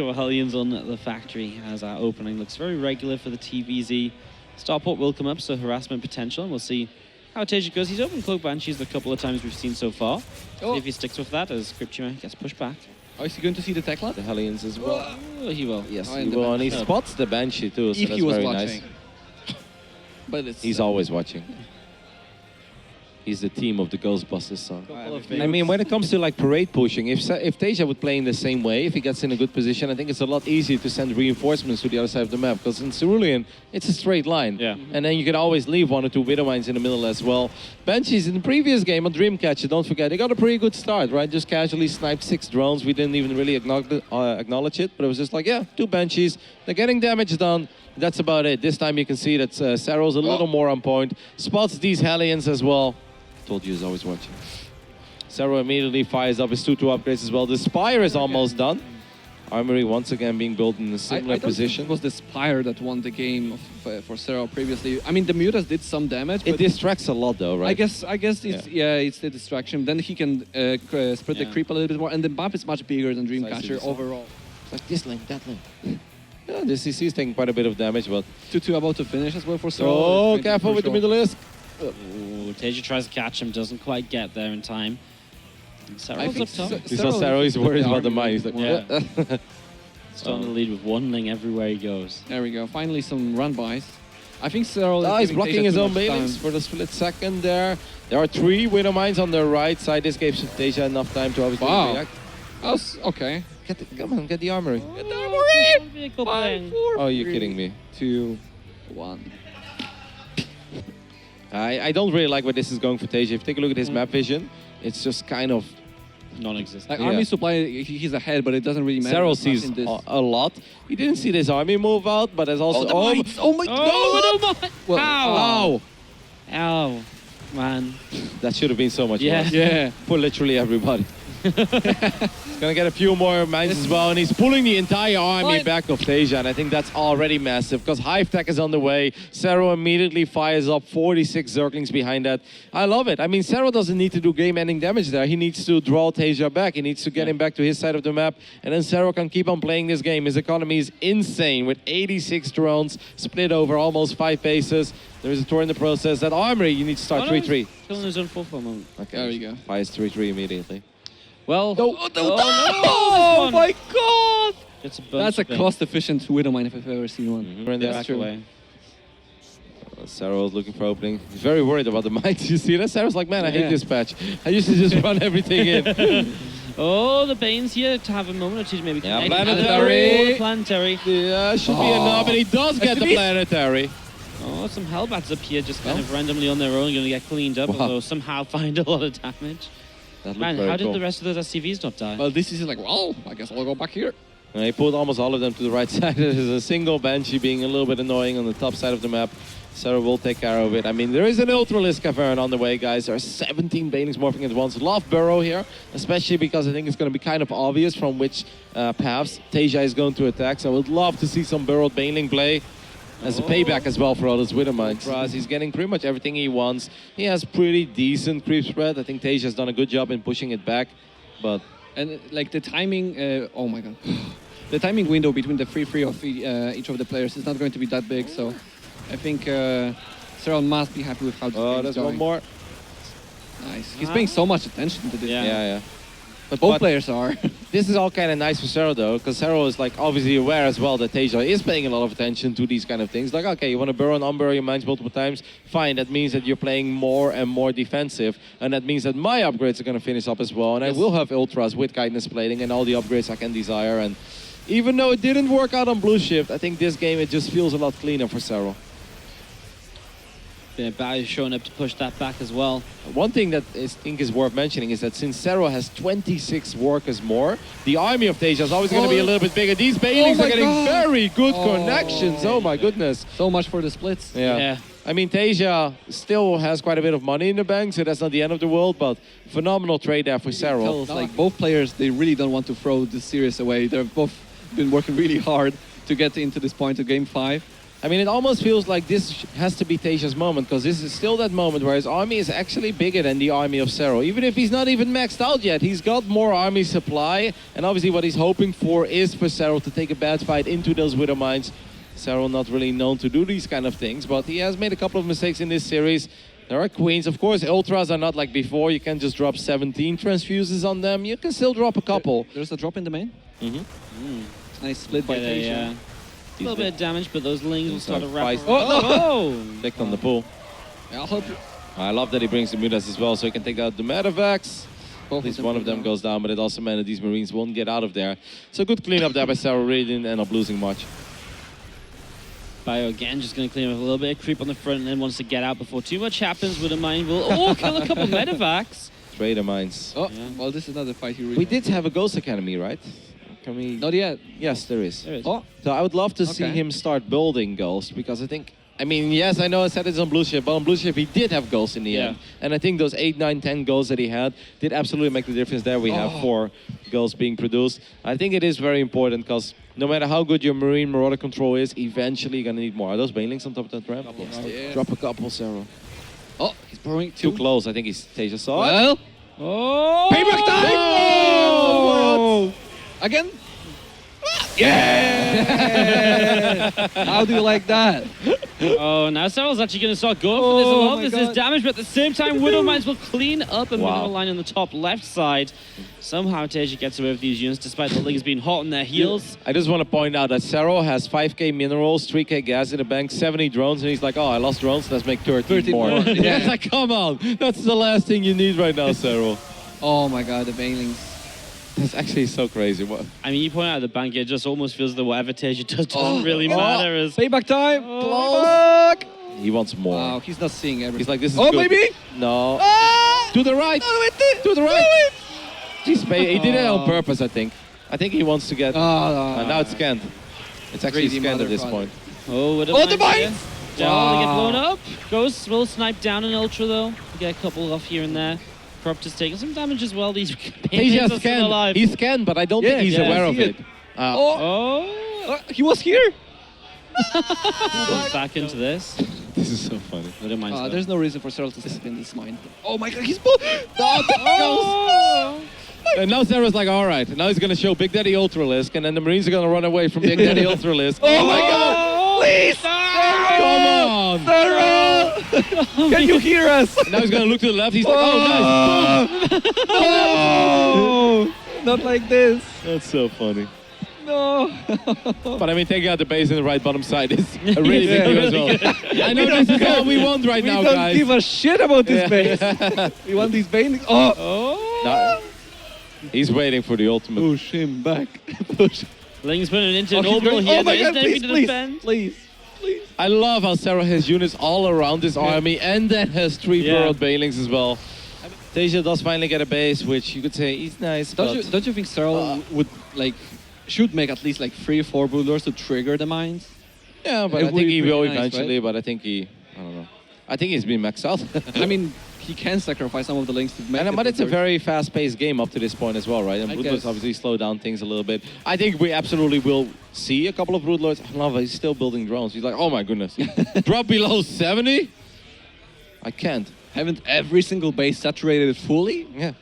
Zero Hellions on the factory as our opening looks very regular for the TVZ. Starport will come up, so harassment potential, and we'll see how Taeja goes. He's opened Cloak Banshees the couple of times we've seen so far. See if he sticks with that as Scriptura gets pushed back. Oh, is he going to see the tech lab? The Hellions as well. Oh, he will. Yes, he will, and he spots the Banshee too, so if that's he was very watching. nice. But it's, He's always watching. He's the theme of the Ghostbusters song. I I mean, when it comes to like parade pushing, if Taeja would play in the same way, if he gets in a good position, I think it's a lot easier to send reinforcements to the other side of the map. Because in Cerulean, it's a straight line. Yeah. And then you can always leave 1 or 2 Widow Mines in the middle as well. Banshees in the previous game on Dreamcatcher, don't forget, they got a pretty good start, right? Just casually sniped 6 drones. We didn't even really acknowledge it, but it was just like, yeah, 2 Banshees. They're getting damage done. That's about it. This time you can see that Serral's a little more on point. Spots these Hellions as well. Told you he's always watching. Serral immediately fires up his 2-2 upgrades as well. The Spire is almost done. Armory once again being built in a similar position. It was the Spire that won the game for Serral previously. I mean, the Mutas did some damage. It distracts a lot though, right? I guess it's it's the distraction. Then he can spread the creep a little bit more, and the map is much bigger than Dreamcatcher overall. It's like this lane, that lane. Yeah, the CC is taking quite a bit of damage, but 2-2 about to finish as well for Serral. oh, careful with the middle list. Ooh, Taeja tries to catch him, doesn't quite get there in time. Serral's up top. You saw Serral, he's worried about the mine. He's like, yeah. Starting to lead with 1 ling everywhere he goes. There we go. Finally, some run-bys. I think Serral he's is blocking his own banelings for the split second there. There are 3 Widow Mines on the right side. This gives Taeja enough time to obviously react. Okay. Come on, get the armory. Get the armory! Vehicle 5, playing. 4, Oh, you're 3, kidding me. 2, 1. I don't really like where this is going for Taeja. If you take a look at his map vision, it's just kind of non-existent. Like army supply, he's ahead, but it doesn't really matter. Serral sees a lot. He didn't see this army move out, but there's also... Oh my god! Well, Ow! Ow, man. That should have been so much Yeah. worse. Yeah. For literally everybody. He's gonna get a few more mines as well, and he's pulling the entire army back of Taeja, and I think that's already massive, because Hive Tech is on the way. Serral immediately fires up 46 Zerglings behind that. I love it. I mean, Serral doesn't need to do game-ending damage there. He needs to draw Taeja back. He needs to get him back to his side of the map, and then Serral can keep on playing this game. His economy is insane, with 86 drones split over almost 5 bases. There is a tour in the process. That armory, you need to start 3-3. Killing his own full for a moment. Okay, there we go. Fires 3-3 immediately. Well, oh my god! That's a spin. cost-efficient Widow Mine if I've ever seen one. We're in the That's back true. away. Serral's looking for opening. He's very worried about the mines. You see that? Serral's like, man, I hate this patch. I used to just run everything in. Oh, the Bane's here to have a moment or two to maybe connect. Planetary. Oh, the planetary. Yeah, should be enough, and he does get the planetary. Oh, some Hellbats up here just kind of randomly on their own, going to get cleaned up, although somehow find a lot of damage. Man, how did the rest of those SCVs not die? Well, this is like, well, I guess I'll go back here. And he pulled almost all of them to the right side. There's a single Banshee being a little bit annoying on the top side of the map. Serral will take care of it. I mean, there is an Ultralisk Cavern on the way, guys. There are 17 Banelings morphing at once. Love Burrow here, especially because I think it's going to be kind of obvious from which paths Taeja is going to attack. So I would love to see some Burrowed Baneling play as a payback as well for all those Widow Mines. He's getting pretty much everything he wants. He has pretty decent creep spread. I think Taeja has done a good job in pushing it back, but... And like the timing, oh my god. The timing window between the free of each of the players is not going to be that big, so I think Serral must be happy with how this game is there's going. one more. Nice. He's paying so much attention to this. Yeah. But both players are. This is all kind of nice for Serral though, because Serral is like obviously aware as well that Taeja is paying a lot of attention to these kind of things. Like, okay, you want to burrow and unburrow your mines multiple times, fine. That means that you're playing more and more defensive, and that means that my upgrades are going to finish up as well, and I will have ultras with guidance plating and all the upgrades I can desire. And even though it didn't work out on Blue Shift, I think this game it just feels a lot cleaner for Serral. Yeah, Barry's showing up to push that back as well. One thing that I think is worth mentioning is that since Serral has 26 workers more, the army of Taeja is always going to be a little bit bigger. These Banelings are getting very good connections. Oh my goodness. So much for the splits. Yeah. I mean, Taeja still has quite a bit of money in the bank, so that's not the end of the world, but phenomenal trade there for Serral. Like both players, they really don't want to throw this series away. They've both been working really hard to get into this point of Game 5. I mean, it almost feels like this has to be Taeja's moment, because this is still that moment where his army is actually bigger than the army of Serral. Even if he's not even maxed out yet, he's got more army supply. And obviously what he's hoping for is for Serral to take a bad fight into those Widow Mines. Serral not really known to do these kind of things, but he has made a couple of mistakes in this series. There are queens. Of course, ultras are not like before. You can't just drop 17 transfuses on them. You can still drop a couple. There's a drop in the main. Nice split by Get Taeja. a little bit of damage, but those lings will start to wrap Twice. around. Oh! Clicked on the pool. I'll help you. I love that he brings the Mutas as well, so he can take out the Medivacs. At least one of them goes down, but it also meant that these Marines won't get out of there. So good cleanup there by Serral. Really didn't end up losing much. Bio again, just going to clean up a little bit, creep on the front, and then wants to get out before too much happens with a mine. Will kill a couple Medivacs. Trader mines. Oh, Yeah. well, this is another fight here. We did have a Ghost Academy, right? Can we? Not yet. Yes, there is. There is. Oh, So I would love to see Okay. him start building Ghost, because I think, I mean, yes, I know I said it's on Blue Ship, but on Blue Ship he did have Ghosts in the Yeah. end. And I think those 8, 9, 10 Ghosts that he had did absolutely make the difference there. We have 4 Ghosts being produced. I think it is very important, because no matter how good your Marine Marauder control is, eventually you're going to need more. Are those Banelings on top of that ramp? yes. Drop a couple, Serral. oh, he's borrowing Too two. close. I think he's Taeja saw it. Well, Oh! payback time! Oh! Again? Yeah! How do you like that? Oh, now Serral's actually going to start going for this. A Oh lot of my this is God. damage, but at the same time, Widow Mines will clean up a Wow. mineral line on the top left side. Somehow Taeja gets away with these units, despite the Lings being hot on their heels. I just want to point out that Serral has 5k minerals, 3k gas in the bank, 70 drones, and he's like, oh, I lost drones, let's make 13 more. more. Yeah, it's like, come on, that's the last thing you need right now, Serral. Oh my god, the Banelings. That's actually so crazy. What? I mean, you point out the bank, it just almost feels that whatever Taeja does doesn't really matter. As Payback time! Close. He wants more. Wow, he's not seeing everything. He's like, this is oh, good. maybe? No. Ah! To the right. To the right. He's he did it on purpose, I think. I think he wants to get... now it's scanned. It's actually Crazy scanned at this mother point. Oh, Widow Oh, the Mines mines! here. Down, they get Wow. blown up. Ghosts will snipe down an Ultra, though. Get a couple off here and there. Corrupt has taken some damage as well. These He's Banelings are just still alive. scanned. He's scanned, but I don't Yeah, think he's yeah, aware I of see it. it. Oh, Oh, he was here! goes back into this. This is so funny. Widow Mines though. There's no reason for Serral to step in this mine. Oh my god, he's... Oh! And now Sarah's like, all right. Now he's going to show Big Daddy Ultralisk, and then the Marines are going to run away from Big Daddy Ultralisk. Oh my god! Please! Come on! Serral! Can you hear us? Now he's going to look to the left. He's like, oh, nice. Oh! Not like this. That's so funny. No. But I mean, taking out the base in the right bottom side is a really big deal as well. I know this is all we want right We now, don't guys. give a shit about this base. We want these Banelings. Oh! No, he's waiting for the ultimate. Push him back. Push. Lings putting it into an he's orbital going- here. oh my There is god, nothing please, to please, defend. please, please. I love how Serral has units all around this army, and then has 3 Yeah. burrowed Banelings as well. Taeja does finally get a base, which you could say is nice, Don't but you think Serral would should make at least 3 or 4 Broodlords to trigger the mines? yeah, but It I would think be he pretty will nice, eventually. right? But I think I don't know. I think he's been maxed out. I mean, he can sacrifice some of the links to make it. But it's a Broodlord. very fast-paced game up to this point as well, right? And I Broodlords guess. obviously slow down things a little bit. I think we absolutely will see a couple of Broodlords. I love it. He's still building drones. He's like, oh my goodness. Drop below 70? I can't. Haven't every single base saturated it fully? Yeah.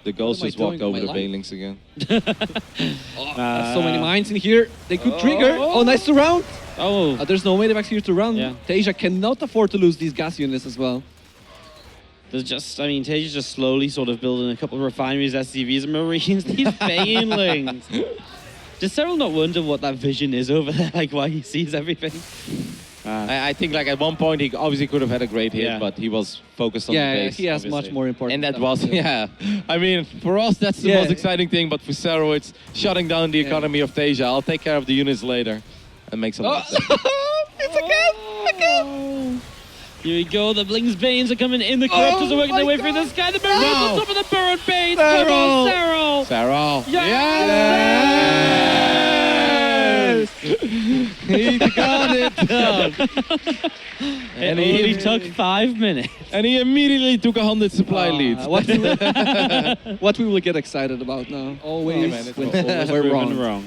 The ghost am I just walked doing with over my the life? Banelings again. There's so many mines in here. They could trigger. Oh, nice to round. Oh, There's no Medivacs here to run. Yeah. Taeja cannot afford to lose these gas units as well. there's just, I mean, Taeja's just slowly sort of building a couple of refineries, SCVs, and Marines. These Banelings. Does Serral not wonder what that vision is over there? Like, why he sees everything? I think at one point he obviously could have had a great hit, Yeah. but he was focused on the Yeah, base. he has obviously. much more important And that stuff was, to do. yeah. I mean, for us, that's the Yeah. most exciting thing, but for Serral, it's shutting down the economy of Taeja. I'll take care of the units later. And make some of sense. It's again! Here we go. The Bling's Banes are coming in. The Corruptors are working their way through the sky. The Marines No. on top of the Burrowed Banes. Come on, Serral. Serral. Yes! He got it done. It only took 5 minutes. And he immediately took 100 supply leads. What we will get excited about now. Always man, it's when always we're Proven wrong.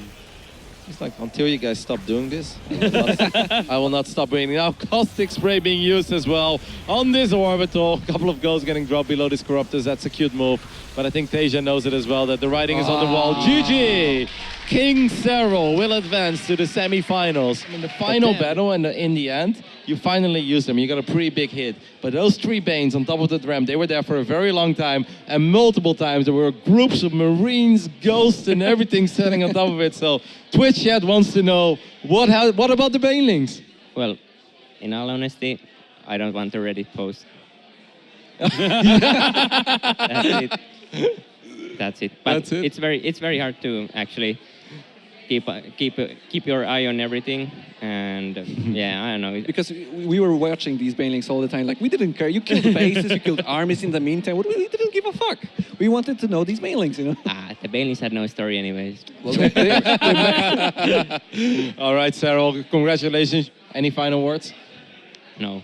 It's like, until you guys stop doing this, I will not stop doing it. Now, caustic spray being used as well on this orbital. A couple of goals getting dropped below these corruptors. That's a cute move. But I think Taeja knows it as well, that the writing is on the wall. GG! King Serral will advance to the semi-finals. In the final battle and in the end, you finally use them. You got a pretty big hit. But those 3 Banes on top of the ramp, they were there for a very long time. And multiple times there were groups of Marines, ghosts, and everything sitting on top of it. So Twitch chat wants to know, what about the Banelings? Well, in all honesty, I don't want to Reddit post. That's it. That's it. But That's it? it's very hard to actually keep your eye on everything. And yeah, I don't know. Because we were watching these banelings all the time. Like, we didn't care. You killed bases, you killed armies in the meantime. We didn't give a fuck. We wanted to know these banelings, you know? The Banelings had no story anyways. Well, All right, Serral, congratulations. Any final words? No.